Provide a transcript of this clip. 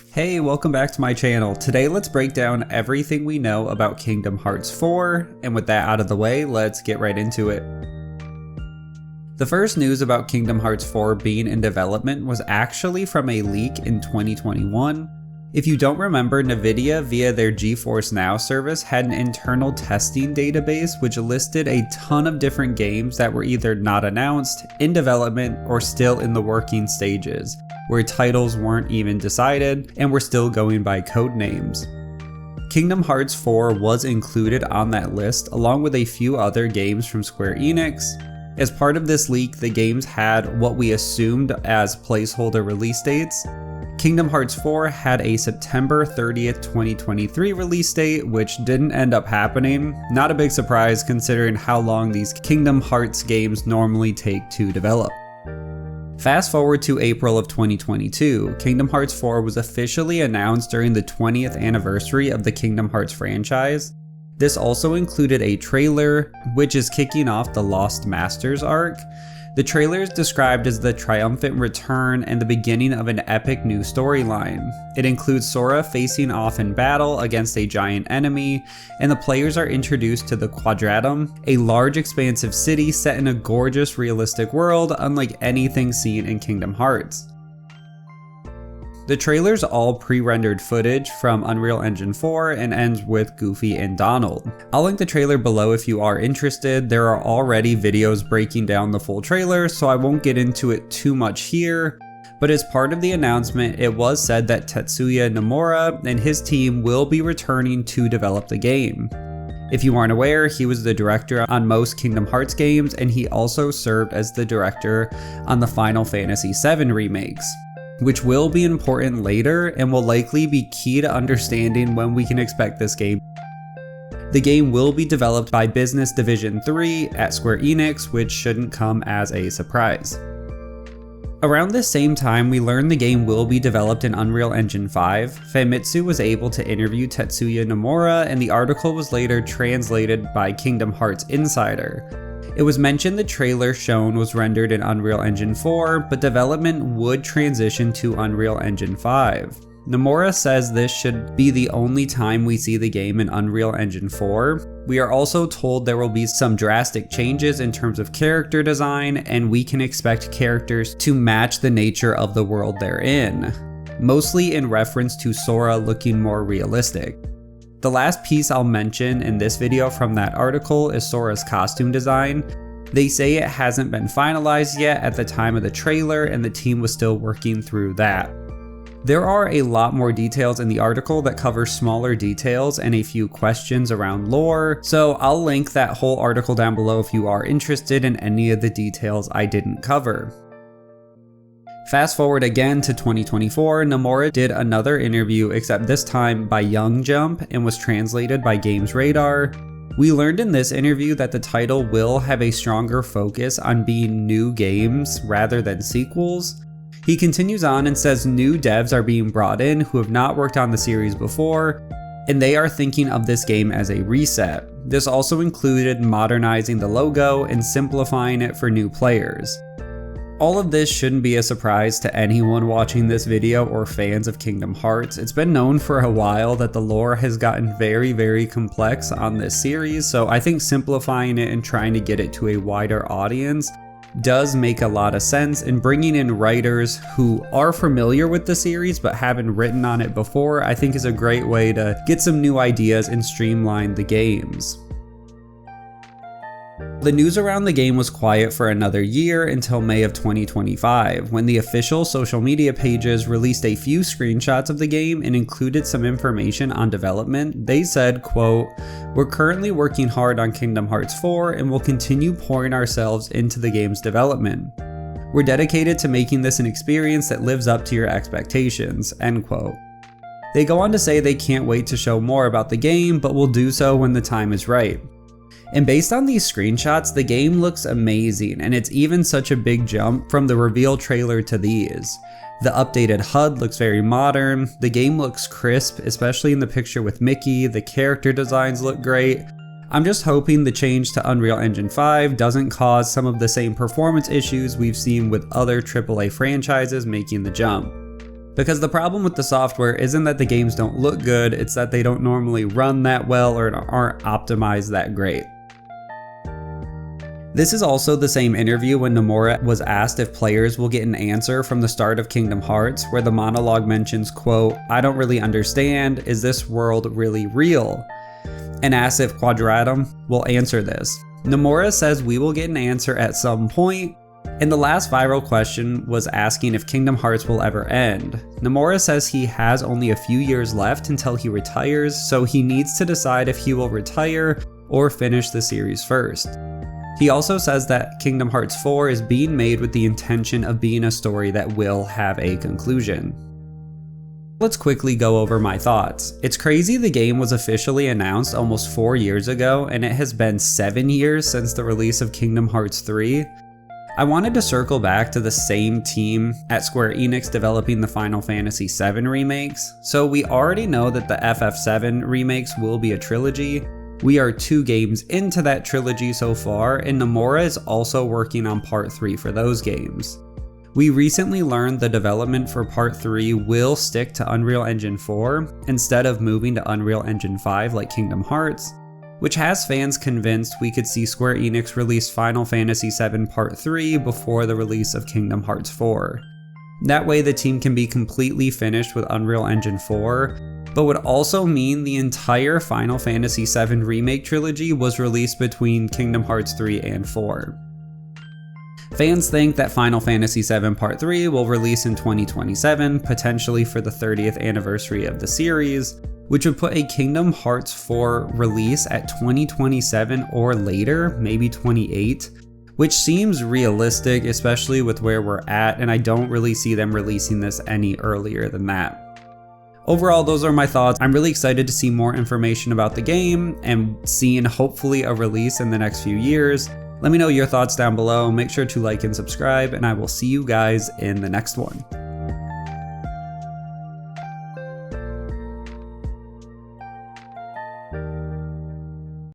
Hey, welcome back to my channel. Today let's break down everything we know about Kingdom Hearts 4, and with that out of the way, let's get right into it. The first news about Kingdom Hearts 4 being in development was actually from a leak in 2021. If you don't remember, NVIDIA via their GeForce Now service had an internal testing database which listed a ton of different games that were either not announced, in development, or still in the working stages, where titles weren't even decided and were still going by code names. Kingdom Hearts 4 was included on that list along with a few other games from Square Enix. As part of this leak, the games had what we assumed as placeholder release dates. Kingdom Hearts 4 had a September 30th, 2023 release date, which didn't end up happening. Not a big surprise considering how long these Kingdom Hearts games normally take to develop. Fast forward to April of 2022, Kingdom Hearts 4 was officially announced during the 20th anniversary of the Kingdom Hearts franchise. This also included a trailer, which is kicking off the Lost Masters arc. The trailer is described as the triumphant return and the beginning of an epic new storyline. It includes Sora facing off in battle against a giant enemy, and the players are introduced to the Quadratum, a large expansive city set in a gorgeous realistic world unlike anything seen in Kingdom Hearts. The trailer's all pre-rendered footage from Unreal Engine 4 and ends with Goofy and Donald. I'll link the trailer below if you are interested. There are already videos breaking down the full trailer, so I won't get into it too much here. But as part of the announcement, it was said that Tetsuya Nomura and his team will be returning to develop the game. If you aren't aware, he was the director on most Kingdom Hearts games, and he also served as the director on the Final Fantasy VII remakes, which will be important later and will likely be key to understanding when we can expect this game. The game will be developed by Business Division 3 at Square Enix, which shouldn't come as a surprise. Around this same time, we learned the game will be developed in Unreal Engine 5. Famitsu was able to interview Tetsuya Nomura, and the article was later translated by Kingdom Hearts Insider. It was mentioned the trailer shown was rendered in Unreal Engine 4, but development would transition to Unreal Engine 5. Nomura says this should be the only time we see the game in Unreal Engine 4. We are also told there will be some drastic changes in terms of character design, and we can expect characters to match the nature of the world they're in, mostly in reference to Sora looking more realistic. The last piece I'll mention in this video from that article is Sora's costume design. They say it hasn't been finalized yet at the time of the trailer, and the team was still working through that. There are a lot more details in the article that cover smaller details and a few questions around lore, so I'll link that whole article down below if you are interested in any of the details I didn't cover. Fast forward again to 2024, Nomura did another interview, except this time by Young Jump, and was translated by Games Radar. We learned in this interview that the title will have a stronger focus on being new games rather than sequels. He continues on and says new devs are being brought in who have not worked on the series before, and they are thinking of this game as a reset. This also included modernizing the logo and simplifying it for new players. All of this shouldn't be a surprise to anyone watching this video or fans of Kingdom Hearts. It's been known for a while that the lore has gotten very complex on this series, so I think simplifying it and trying to get it to a wider audience does make a lot of sense, and bringing in writers who are familiar with the series but haven't written on it before, I think is a great way to get some new ideas and streamline the games. The news around the game was quiet for another year until May of 2025, when the official social media pages released a few screenshots of the game and included some information on development. They said, quote, "We're currently working hard on Kingdom Hearts 4 and will continue pouring ourselves into the game's development. We're dedicated to making this an experience that lives up to your expectations," end quote. They go on to say they can't wait to show more about the game, but will do so when the time is right. And based on these screenshots, the game looks amazing, and it's even such a big jump from the reveal trailer to these. The updated HUD looks very modern, the game looks crisp, especially in the picture with Mickey, the character designs look great. I'm just hoping the change to Unreal Engine 5 doesn't cause some of the same performance issues we've seen with other AAA franchises making the jump. Because the problem with the software isn't that the games don't look good, it's that they don't normally run that well or aren't optimized that great. This is also the same interview when Nomura was asked if players will get an answer from the start of Kingdom Hearts, where the monologue mentions, quote, "I don't really understand, is this world really real?" and asks if Quadratum will answer this. Nomura says we will get an answer at some point, and the last viral question was asking if Kingdom Hearts will ever end. Nomura says he has only a few years left until he retires, so he needs to decide if he will retire or finish the series first. He also says that Kingdom Hearts 4 is being made with the intention of being a story that will have a conclusion. Let's quickly go over my thoughts. It's crazy the game was officially announced almost 4 years ago, and it has been 7 years since the release of Kingdom Hearts 3. I wanted to circle back to the same team at Square Enix developing the Final Fantasy VII remakes. So we already know that the FF7 remakes will be a trilogy. We are 2 games into that trilogy so far, and Nomura is also working on Part 3 for those games. We recently learned the development for Part 3 will stick to Unreal Engine 4 instead of moving to Unreal Engine 5 like Kingdom Hearts, which has fans convinced we could see Square Enix release Final Fantasy VII Part 3 before the release of Kingdom Hearts 4. That way the team can be completely finished with Unreal Engine 4, but would also mean the entire Final Fantasy VII Remake trilogy was released between Kingdom Hearts 3 and 4. Fans think that Final Fantasy VII Part 3 will release in 2027, potentially for the 30th anniversary of the series, which would put a Kingdom Hearts 4 release at 2027 or later, maybe 28, which seems realistic, especially with where we're at, and I don't really see them releasing this any earlier than that. Overall, those are my thoughts. I'm really excited to see more information about the game and seeing hopefully a release in the next few years. Let me know your thoughts down below. Make sure to like and subscribe, and I will see you guys in the next one.